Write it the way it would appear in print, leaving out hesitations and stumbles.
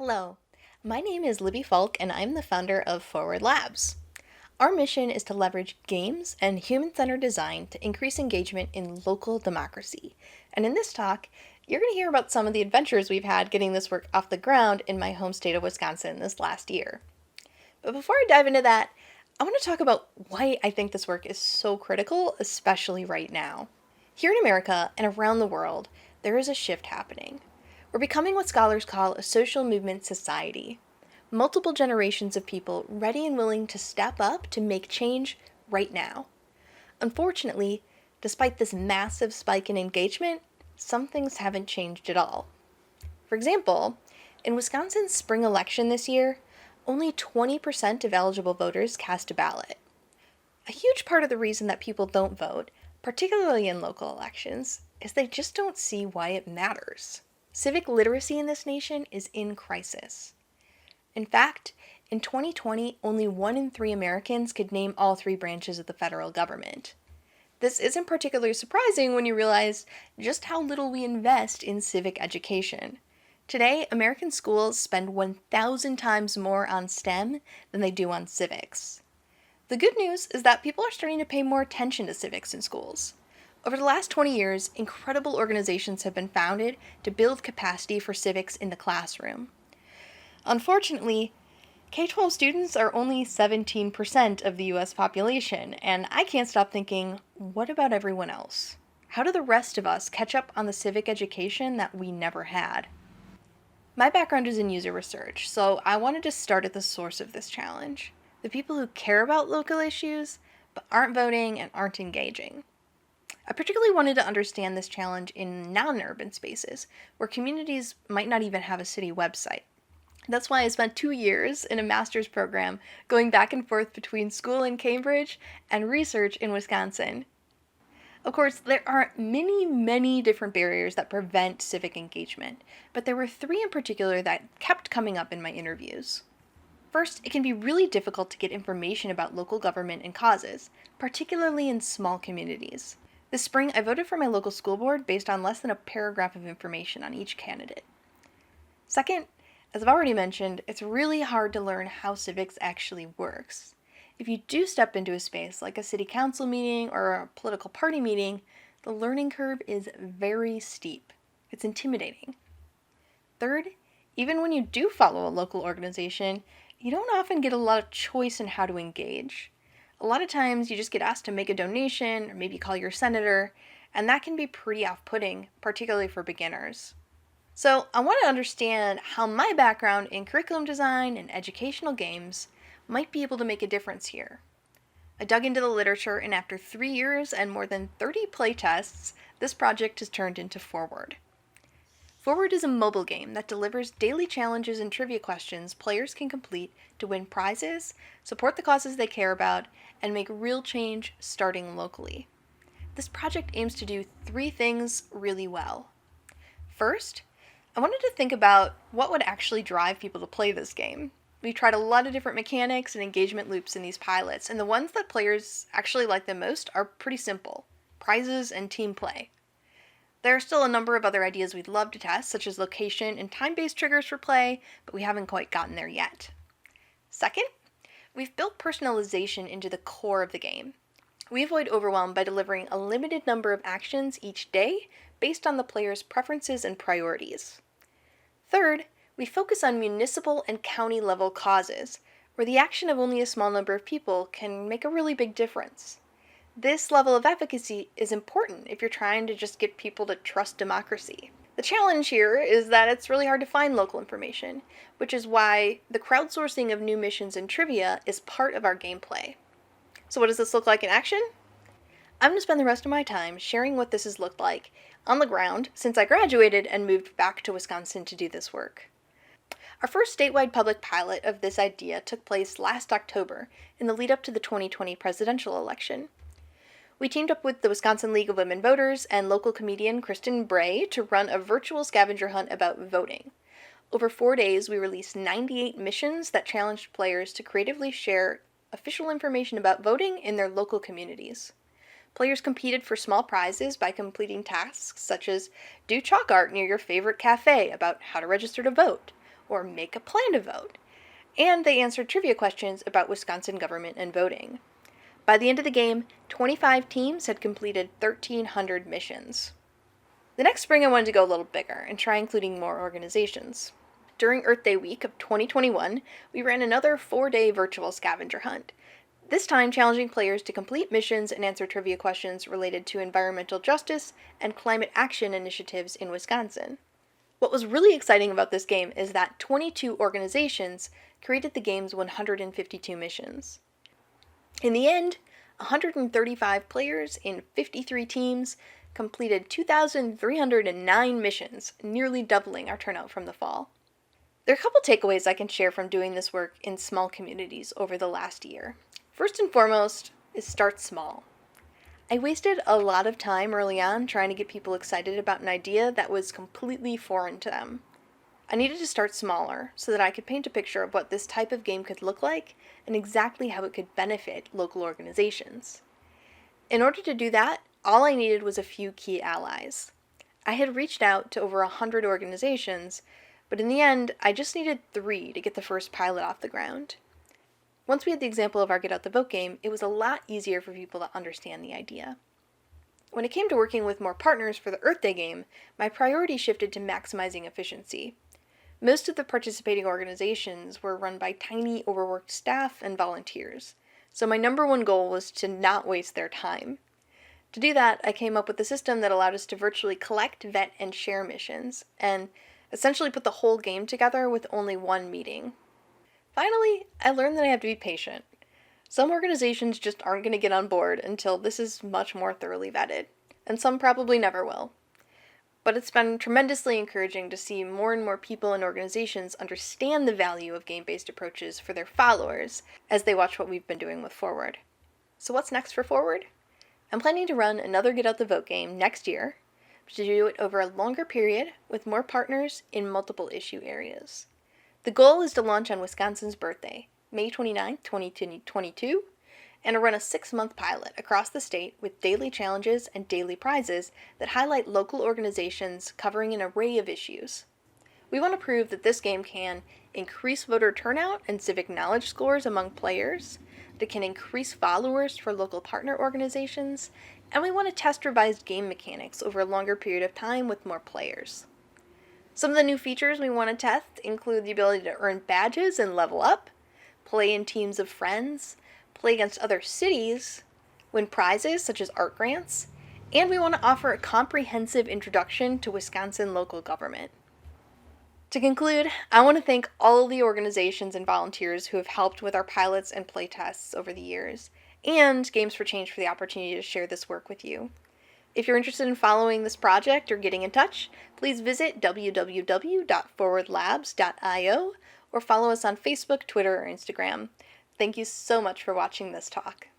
Hello, my name is Libby Falk and I'm the founder of Forward Labs. Our mission is to leverage games and human-centered design to increase engagement in local democracy. And in this talk, you're going to hear about some of the adventures we've had getting this work off the ground in my home state of Wisconsin this last year. But before I dive into that, I want to talk about why I think this work is so critical, especially right now. Here in America and around the world, there is a shift happening. We're becoming what scholars call a social movement society. Multiple generations of people ready and willing to step up to make change right now. Unfortunately, despite this massive spike in engagement, some things haven't changed at all. For example, in Wisconsin's spring election this year, only 20% of eligible voters cast a ballot. A huge part of the reason that people don't vote, particularly in local elections, is they just don't see why it matters. Civic literacy in this nation is in crisis. In fact, in 2020, only 1 in 3 Americans could name all 3 branches of the federal government. This isn't particularly surprising when you realize just how little we invest in civic education. Today, American schools spend 1,000 times more on STEM than they do on civics. The good news is that people are starting to pay more attention to civics in schools. Over the last 20 years, incredible organizations have been founded to build capacity for civics in the classroom. Unfortunately, K-12 students are only 17% of the US population, and I can't stop thinking, what about everyone else? How do the rest of us catch up on the civic education that we never had? My background is in user research, so I wanted to start at the source of this challenge. The people who care about local issues, but aren't voting and aren't engaging. I particularly wanted to understand this challenge in non-urban spaces, where communities might not even have a city website. That's why I spent 2 years in a master's program going back and forth between school in Cambridge and research in Wisconsin. Of course, there are many different barriers that prevent civic engagement, but there were 3 in particular that kept coming up in my interviews. First, it can be really difficult to get information about local government and causes, particularly in small communities. This spring, I voted for my local school board based on less than a paragraph of information on each candidate. Second, as I've already mentioned, it's really hard to learn how civics actually works. If you do step into a space like a city council meeting or a political party meeting, the learning curve is very steep. It's intimidating. Third, even when you do follow a local organization, you don't often get a lot of choice in how to engage. A lot of times you just get asked to make a donation or maybe call your senator, and that can be pretty off-putting, particularly for beginners. So I want to understand how my background in curriculum design and educational games might be able to make a difference here. I dug into the literature, and after 3 years and more than 30 playtests, this project has turned into Forward. Forward is a mobile game that delivers daily challenges and trivia questions players can complete to win prizes, support the causes they care about, and make real change starting locally. This project aims to do 3 things really well. First, I wanted to think about what would actually drive people to play this game. We tried a lot of different mechanics and engagement loops in these pilots, and the ones that players actually like the most are pretty simple: prizes and team play. There are still a number of other ideas we'd love to test, such as location and time-based triggers for play, but we haven't quite gotten there yet. Second, we've built personalization into the core of the game. We avoid overwhelm by delivering a limited number of actions each day based on the player's preferences and priorities. Third, we focus on municipal and county level causes, where the action of only a small number of people can make a really big difference. This level of efficacy is important if you're trying to just get people to trust democracy. The challenge here is that it's really hard to find local information, which is why the crowdsourcing of new missions and trivia is part of our gameplay. So what does this look like in action? I'm going to spend the rest of my time sharing what this has looked like on the ground since I graduated and moved back to Wisconsin to do this work. Our first statewide public pilot of this idea took place last October in the lead up to the 2020 presidential election. We teamed up with the Wisconsin League of Women Voters and local comedian Kristen Bray to run a virtual scavenger hunt about voting. Over 4 days, we released 98 missions that challenged players to creatively share official information about voting in their local communities. Players competed for small prizes by completing tasks such as do chalk art near your favorite cafe about how to register to vote, or make a plan to vote. And they answered trivia questions about Wisconsin government and voting. By the end of the game, 25 teams had completed 1,300 missions. The next spring I wanted to go a little bigger and try including more organizations. During Earth Day week of 2021, we ran another 4-day virtual scavenger hunt, this time challenging players to complete missions and answer trivia questions related to environmental justice and climate action initiatives in Wisconsin. What was really exciting about this game is that 22 organizations created the game's 152 missions. In the end, 135 players in 53 teams completed 2,309 missions, nearly doubling our turnout from the fall. There are a couple takeaways I can share from doing this work in small communities over the last year. First and foremost is start small. I wasted a lot of time early on trying to get people excited about an idea that was completely foreign to them. I needed to start smaller so that I could paint a picture of what this type of game could look like and exactly how it could benefit local organizations. In order to do that, all I needed was a few key allies. I had reached out to over 100 organizations, but in the end, I just needed 3 to get the first pilot off the ground. Once we had the example of our Get Out the Vote game, it was a lot easier for people to understand the idea. When it came to working with more partners for the Earth Day game, my priority shifted to maximizing efficiency. Most of the participating organizations were run by tiny, overworked staff and volunteers, so my number one goal was to not waste their time. To do that, I came up with a system that allowed us to virtually collect, vet, and share missions, and essentially put the whole game together with only one meeting. Finally, I learned that I have to be patient. Some organizations just aren't going to get on board until this is much more thoroughly vetted, and some probably never will. But it's been tremendously encouraging to see more and more people and organizations understand the value of game-based approaches for their followers as they watch what we've been doing with Forward. So what's next for Forward? I'm planning to run another Get Out the Vote game next year, to do it over a longer period with more partners in multiple issue areas. The goal is to launch on Wisconsin's birthday, May 29, 2022, and to run a 6-month pilot across the state with daily challenges and daily prizes that highlight local organizations covering an array of issues. We want to prove that this game can increase voter turnout and civic knowledge scores among players, that it can increase followers for local partner organizations, and we want to test revised game mechanics over a longer period of time with more players. Some of the new features we want to test include the ability to earn badges and level up, play in teams of friends, play against other cities, win prizes such as art grants, and we want to offer a comprehensive introduction to Wisconsin local government. To conclude, I want to thank all of the organizations and volunteers who have helped with our pilots and playtests over the years, and Games for Change for the opportunity to share this work with you. If you're interested in following this project or getting in touch, please visit www.forwardlabs.io or follow us on Facebook, Twitter, or Instagram. Thank you so much for watching this talk.